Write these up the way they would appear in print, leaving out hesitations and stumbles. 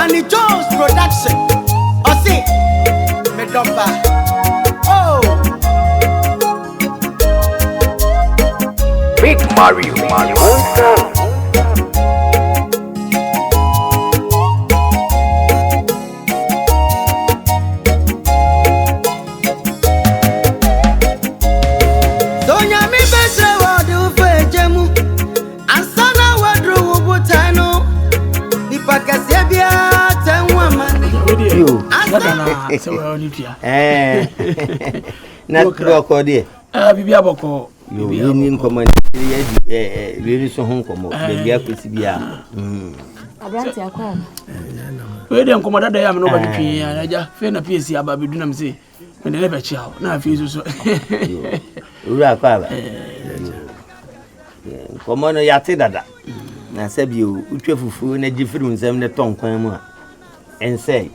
Manny Jones Production. Ose, me domba. Oh, Big Mario, Mario. Sonya mi bese wadu fejemu. Ansana wadru ubutano. Nipakasia bia tenwa mani. You. Not Boko, dear. Bibi aboko. You need command. Really so home come up. Maybe I could see. Abranti akwa. We dey nkomoda da ya me no ba twetwe aja fe na PC aba bedunam se me ne be chia na afi so Ura kwa. Komo no yate dada. Na sabi o utwe fufu na gifiri nsem ne ton kwan mu a. Ensei.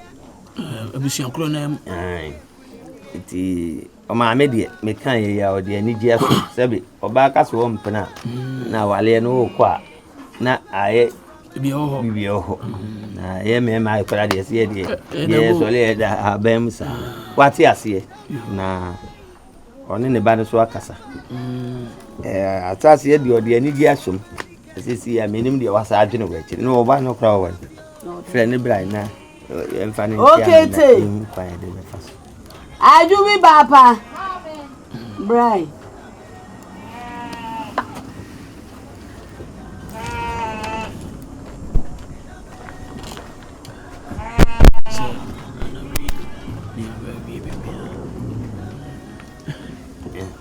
Abusuan kro na am. Iti o ma me de me kan ye ya o de ani gi aso sabi oba ka so mpena na wale no kwa na aye bibi oho na ye me ma ikora de se de ye so le da abem sa wati ase na oni ne ba no so akasa atase ye de o de ani gi aso sisi ya menim de wasa adwene wa chi no oba no kra wa friend ne bra na emfa ne okay te Ajubi papa. Brian.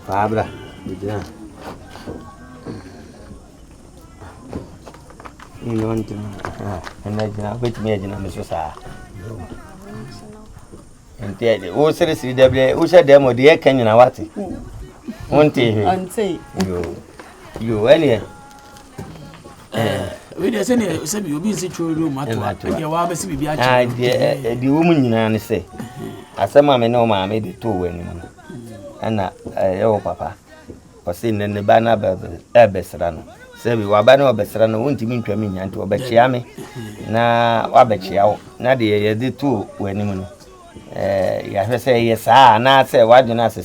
Fabra, bidina. You want to and I wait me in so sa. Ente o serisi deble o she dem o de kan nyina wate wonte Ante yo ene we dey say ne say bi obi nsi choro mato e wa be se bibia ah de wo mu nyina ne se asema me no ma me de to wani mu ana yo papa o se ne ba na ba besra no se bi wa ba na besra no wonti mi ntwa mi nyante o be chia me na wa be chia wo na de ye de to wani mu no ya say yes na say what you say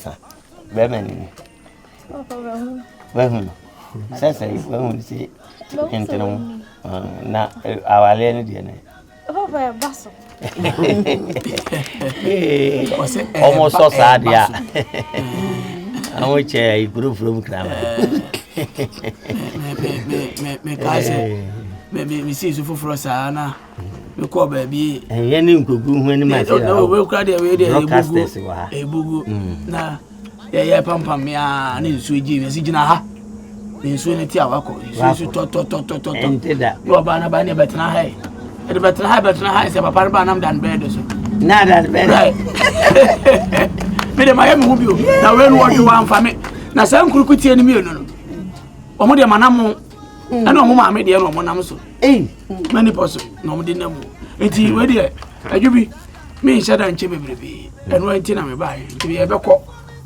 be many say we see enteno na awale ne de ne papa baso almost so sad ya amoche group from krama me kaise me see so for sana we call baby ye ni nkogu hu ani ma say we kra de we de ebugu na ye pampam ya na nsu eji we si gina ha nsu ne ti awako nsu to enteda yo ba na ba ne betena ha e de betena ha se papa ba nam dan bed so na dan bed me de ma ye me hu bio na we no wo wan fa me na san kurukutie ni mi no omo de manam ana omo ma me de no omo nam so many person no mo de namu enti we de adwubi me nshada nche bebrebe eno enti na me bae enti ye beko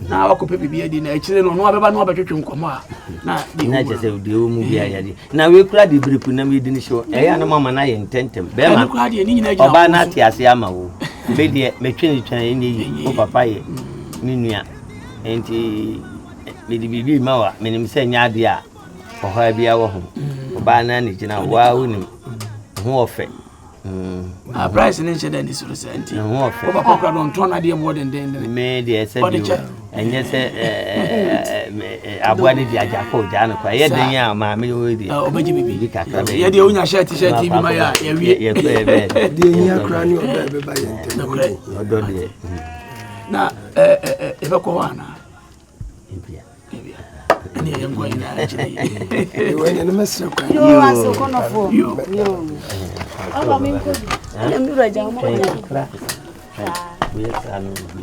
na wakope bibia di na akire no no abeba no abetwetwe nkomo a na de na je se de o mu bia ya di na we kura de breku na me di ni show ya na mama na ye ntentem be ma kura de ni nyina gina oba na ti ase ama wo be de me twene twene ni o papa ye ni nua enti me di bibi ma wa me nim se nya de a o ha bia wo ho oba na ni gina wa unim ho ofe price ni nche den so senti ho ofe papa kura don ton na de more than me de se bi enye se abua de Agyakoo ja no kwa ye den ya ma me o di obaji bibi kakra be ye de onya shirt bi ma ya ye wie ye ko e be de nya kra ni oba be ba ye ntem odo de na e be ko wana ebia ni ye ngo ina na chiri e we ne mesre kwa yo aso kono fo yo aba mi ko ya mi ra ja mo kra we anu bi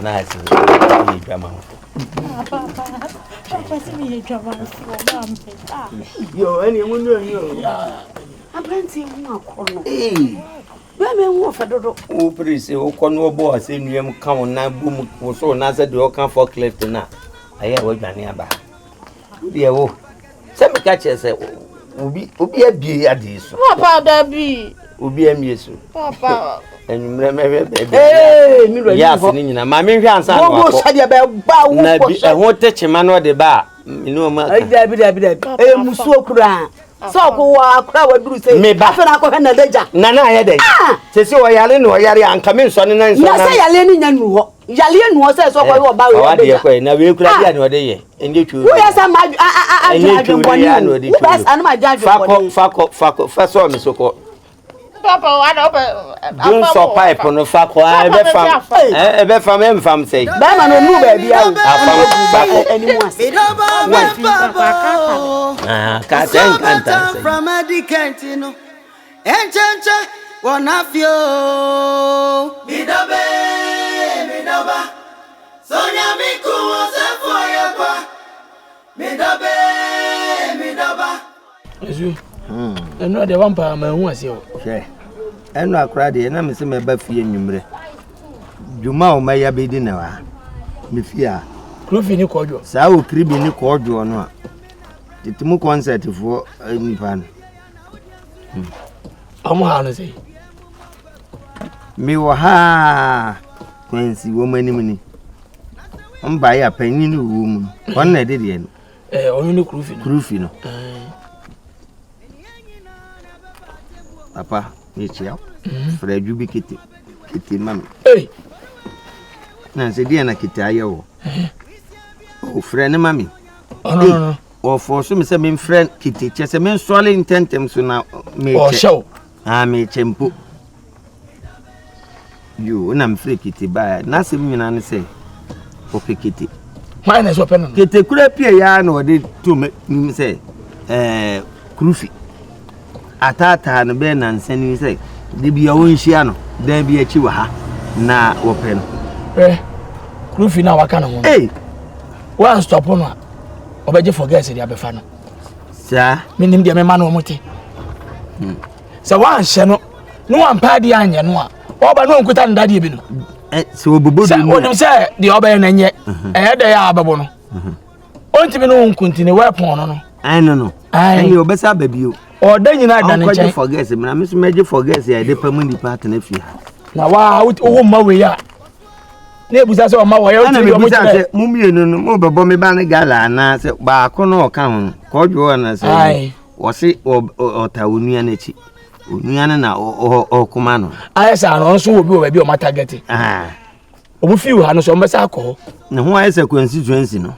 na ase ni drama papa si mi drama so ba me yo eni mu no yo abranti mu akono we me wo fa dodo o prise o kono obo ase nuam kan na bum wo so na se de o kan for cliff na aye wo dwane aba de wo se me ka che se obi abie ade so Papa Dabi. obi amie so Papa. enumre mehwe bebe mi ro yes ni nyina ma me hwe ansa no wo sha de ba wo na bi ho techema no de ba inu ma Dabi musu okura so ko wa akura wa duru sei afa na ko hwe na daja na aye den sesi o yare no yare anka me nso ne nan so na se yale ni nya nu ho yale nu ho se so ko wo ba we de ko na we kura dia no de ye ende twu wo ya sa ma adwaboni wo ba sa na ma adwaboni fa so me so ko Papa, I don't don't so pipe no fa ko e be fam em fam say ba ma no nu ba bia anyone ka ten kanta from a dicantino enchancha wonafio bidoba sonya miku osefo yakwa bidoba Ezu. Eno de wampa ma hu ase o. hwe eno akra de na me se me ba fie nwumre djuma o ma ya be di na wa me fie a Krofi ni kojo. saa o kribi ni kojo no a titimu concert fo nipa no Amu ha no sei. me wo ha kwansi wo manim ni mba ya panyin wo mu won na de de no Onu ni krofi no. krufi no papa me chia fra djubi kiti mami na se dia na kiti ayewo o fra ne mami no o for so me se me friend kiti che se me swale intentem so na me che show me chempo yo na me free kiti ba na se me nyina ne se o kiti why na so pen no kiti kura pie ya na o de to me se krufi Atta no be na nsani say de bia won hia no dan bia chi wa ha na wo pe no Krofi na waka no ho one stop no obeje forget say dia be fa no sa minim dia me ma no mote sa wan hye no one pa dia anye no a oba no nkuta ndade bi no so obobodo sa onim say dia oba na nye da ya ababo no ontimi no nkuntine weapon no no ayi obesa babio o da nyina da ne che forget me na me so meje forget ya de pamu ni part na fi na wa wo ma we ya na ebusa se o ma wo ya o ti o mo che mu mienu no mo bebo me ba ne gala na se ba ko no ka ho ko dwo na se wo se o ta onua na chi onua na o kuma no ayesa no so obi o ba bi o mata gete o bu fiu ha no so mbesa akọ ne ho ayesa constituency no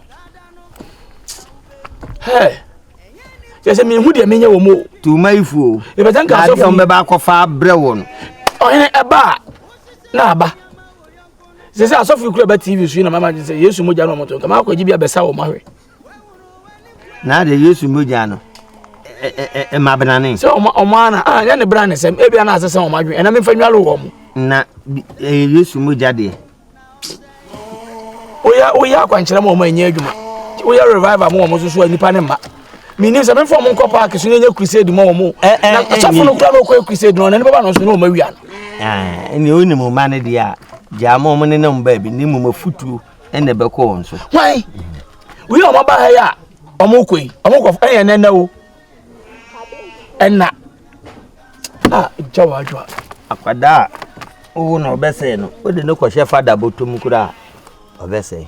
Yes, I mean, who the menya wo mo to my fool. If I think I saw from the back of our brewon. Oh, in a bar. Na ba. Say I saw you club TV so na mama say Yesu moja no moto. Kama ko jibia besa wo mahwe. Na de Yesu moja no. Ma banane. So o ma na ya ne brand sem e bia na asese o madwe. Na me fa nwalo wo mo. Na Yesu moja de. Oya kwankyere mo ma nya adwuma. Oya revival mo so so nipa ne mba. Minim se me form nko park so nya crusade mo mo. Na chafo no kura no ko crusade no na ne baba no so no ma wia no. Eni oni mo ma ne dia. Ja mo mo ne nam ba bi ni mo mafutu ene be ko won so. Why? We o ma ba ha ya. Omo koi. Omo ko na na o. Enna. Jawa. Akwada. O no obese no. O de no ko she fada botum kura. Obese.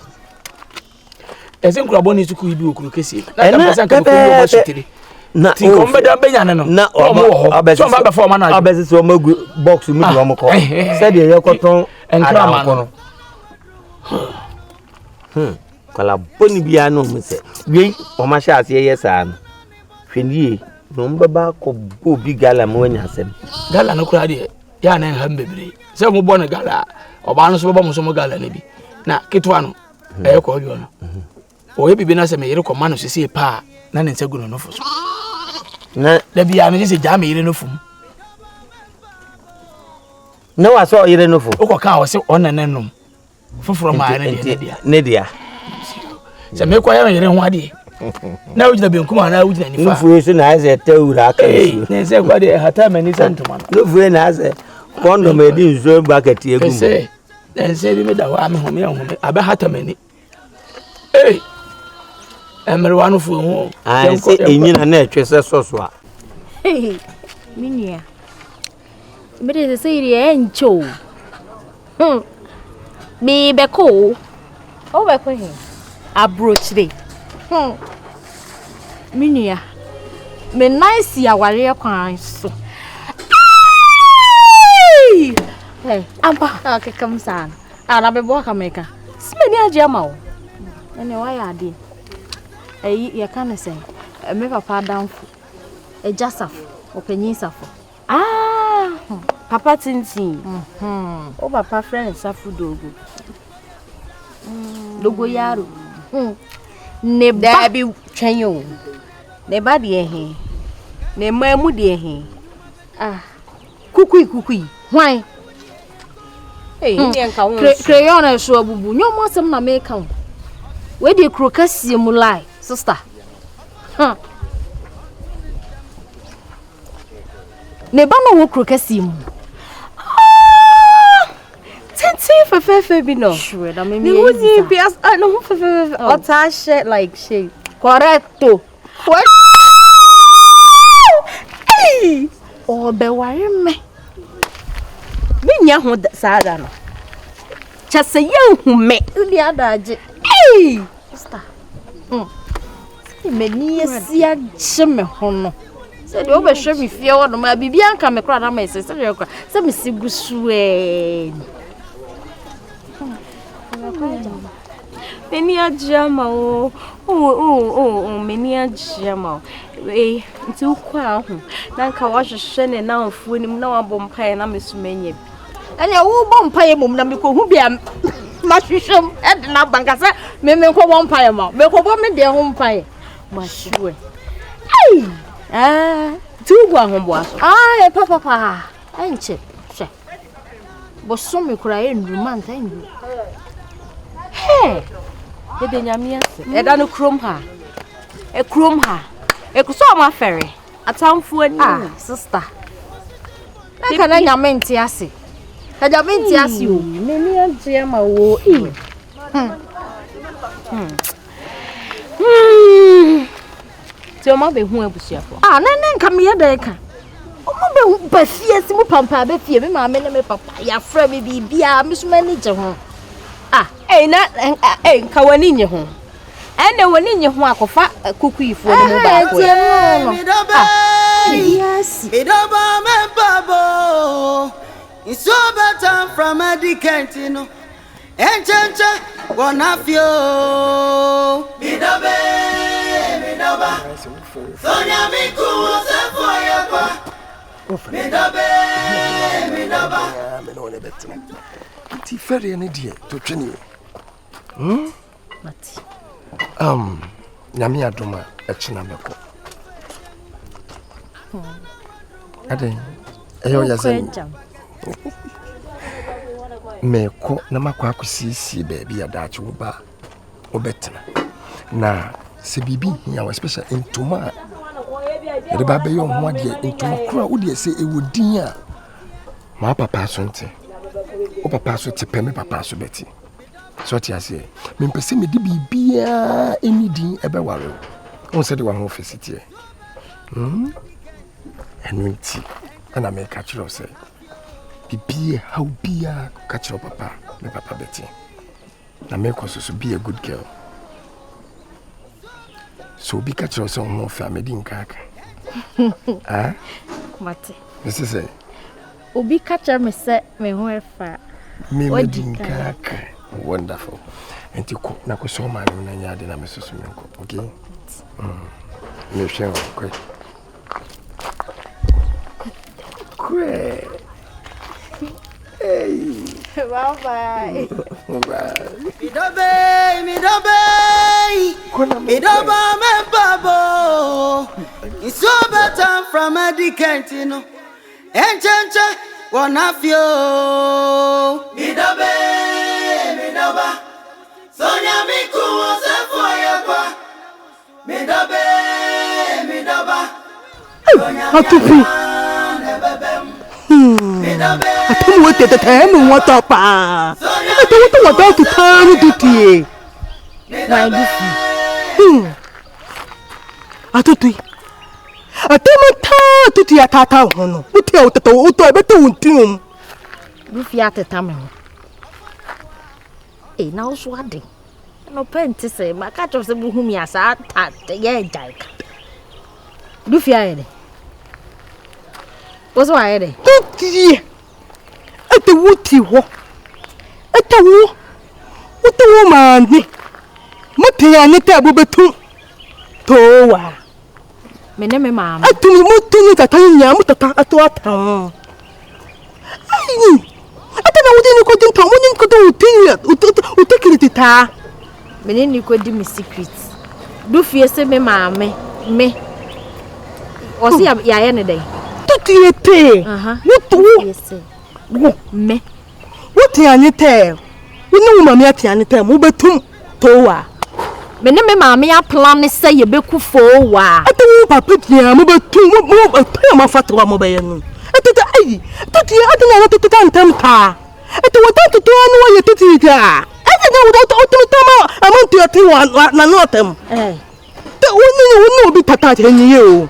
Ese nkura boni suku ibi okuru kesi. Na ka pesa ka ko mo sutiri. Na ti ko mbeda benya no. Na omo obese. So mba before na. Obese so magu box mi do omo ko. Se de ye koton enkura ma no. Kala boni bia no mo se. Wi o ma sha ase ye sa no. Hwenie no mbaba ko bo bi gala mo nya asem. Gala no kura de ya na ham bebre. Se mo bo na gala. Oba no so baba mo so mo gala na bi. Na kitwa no. Ko jo no. O ebibi na se me yire koma no sisi pa na ne nsagu no nofo so. Na da bia no se ja me yire nofo. Na wa so yire nofo. O ko ka o se on na nanom. Foforo ma ne dia. Se me kwa ya yire ho ade. Na ujina be nkuma na ujina nifa. Nfu so na aze tawura aka su. Ne se kwa de hata mani santuma no. Nfu na aze kondo me di nzo bucket egum. Se se bi me da wa me home abe hata mani. Emerwanu fu ho. Se enyina na etwe se soso a. Minia. Bediide say the encho. Me beko. Oh beko he. Abroach dey. Minia. Me nice ya ware kwan so. Hey, ampa. Okay, come san. Na be bo kameka. Smeni agiama o. Ene wa ya ade. Ye kan say. Me papa danfo. Ejasaf, openyin safo. Papa tintin. O papa friend safu dogo. Dogo yaro. Ne ba bi twenyo. Ne ba de he. Ne mamu de he. Kukui. Why? Hey, crayon na so abubu. Nyomo asem na make am. We de krokasi mu lai, sister. Ne ba no wo krokasi mu. Fefe bi no. Sure, that me. You would be as no fefe. Ota shit like shit. Correcto. What? Hey! Oh, be worry me. Me nya ho sada no. Chase ye hu me. Udi adaje. Hey! Sister. Me ni esia gye me ho no. Se de obehwe me fie wo no ma bibia nka me kra na ma ese se de kra. Se me sigusu Meni ajama meni ajama nti ukwa ho na nka wahwehwe ne na ofuo nim na wabɔ mpae na mesumanya bi anya wo bɔ mpae mom na mekohu bia mahwehwem ed na banka se me ko bɔ mpae ma me ko bɔ me de ho mpae mahwehwe tu gwa ho bo aso papa enche hwe bo so me kura endruma nta endu Hey, the nyamia se. Eda no krom ha. E krom ha. E kuso ma fere. Atamfo ani. Sister. Na kana nyamenti ase. Ka nyamenti ase o. Me mi ante ma wo. Ti o ma be hu abusuafo. Na nka me yeda ka. O ma be hu ba fie si mu pampa be fie me ma me ne me papa ya fra me bibia me suma ni je ho. Nka wani nye ho. Ene wani nye ho akofa kukuifo ne mu ba ko. Yes. Midoba me babo. It's so better from a decantino. Enchancha wanafio. Midoba. Sonya miku se foya kwa. Midoba. Me no ne betina. Ti ferry any die to twene. Mati. Nyame adoma e china meko. Ade. Eyo yazen. Meko na makwa akusisi baby adachi wo ba obetina. Na se bibi ya wa special intuma. Ede ba be yo ho ade intuma kura wo de se ewodin a. Ma papa so nte. O papa so tipe me papa so beti. So ti ase. Me mpese me di bibia enidin ebe ware. On se de wa ho fesiti. Enunti. Ana me ka chiro se. Bibia how bia ka chiro papa, me papa beti. Na me ko so be a good girl. So bi ka chiro se on ho fa me di nkaka. Mate. This is it. Obi catcher me se me ho efa. Me di nkaka. Wonderful. Enti ko na ko so ma na nya de na me so me ko. Okay? Me share ko. Great. Hey. Bye. Midoba me babo. It's so better from a decantino. Enchancha wanafio. Midoba. Sonya miku se foya kwa. Midoba. Atupi. Atumu wote temu wata pa. Atu wata tutanu tutie. Na ndifi. Atutui. Atemata tuti atata hono. Uti uto ebete untium. Dufi ateta me ho. Eh na so ade. No penti se maka cho se bu hu mi asa ta ye jaika. Dufi ayede. What's why ayede? Tuti. Ate wuti ho. Ate wo. Uto wo mani. Mutia ni te bubetu. Towa. Mene me mama. Atu mutu ni tatanya mutata atu ata. Ai. Ata na wudi ni ko din to wudi ko do utekirita. Mene ni ko di me secret. Du fie se me mama me. Osi ya ye ne dey. Tutiete. Wutu se. Wo me. Wuti anite. Woni wo mama ati anite mo betum towa. Mene me mama ya plan se ye beku fo wa. Ata wo papa tia mo betum mo pa ma fatwa mo be yenu. Ata ai. Tuti ata na tuti tantam ta. Ata wo tantu to no ye tuti ga. Ata na wo to tama amantu ati wa na notem. Te woni obi tata henyi ye o.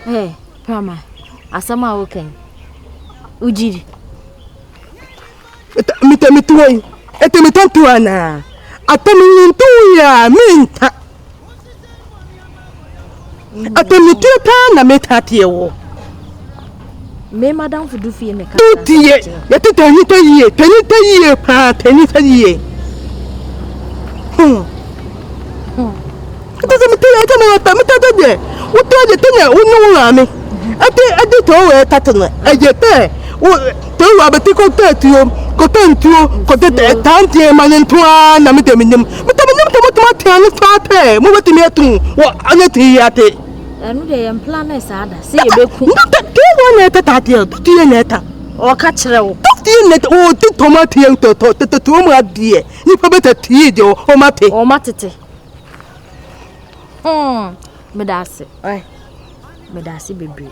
Pama. Asama oken. Ujiri. Mitoi. Ete mitantu ana. Atamintu ya minta. Atamituta na metati wo. Me madam fu du fie me ka. Tutie. Yete tanita ye pa tanita ye. Ata mitoi ata na tamita de. Uto de tene unu ngame. Ate to we tatana. Ejete. To wa beti ko tetio. Kotentuo kotete tantie manentua na miteminim tomato anu fate mo betimi atun wo anati yate anu de yam plan na sada se ebeku ke wona tatatie tutie neta o ka kire wo tutie neta o ti tomato yen to mo adie ni pa beta tie de o matete medase oi medase bebre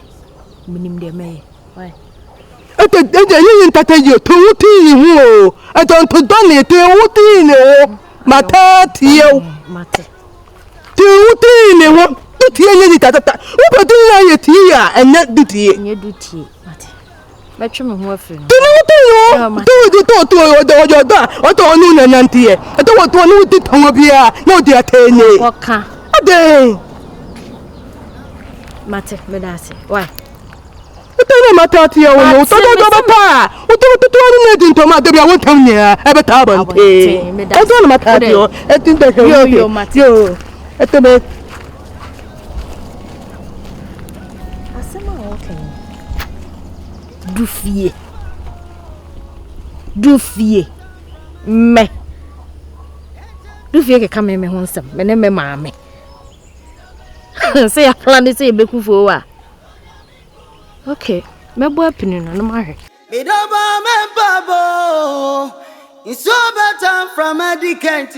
minim de me oi ate yin tata yo to wuti hu o aton to don te wuti ne o matati yo mate te wuti ne wo tutie ni tata wo pa tu ya ye tie enne dutie nye dutie mate betwe me ho afiri no te wuti yo to ojo nu na nantie to wo to nu ti ton bia na odi atene oka ade mate medase why Utana matati ya wono to baba utu ni din to ma de bia wontam ni e beta bante utana matati yo etinda yo etebe asema okay dufie me dufie ke kame me honsam me ne me maame say plan say bekufo wa okay mebo apini no mahe Midaba membabo. It's so better from a decant.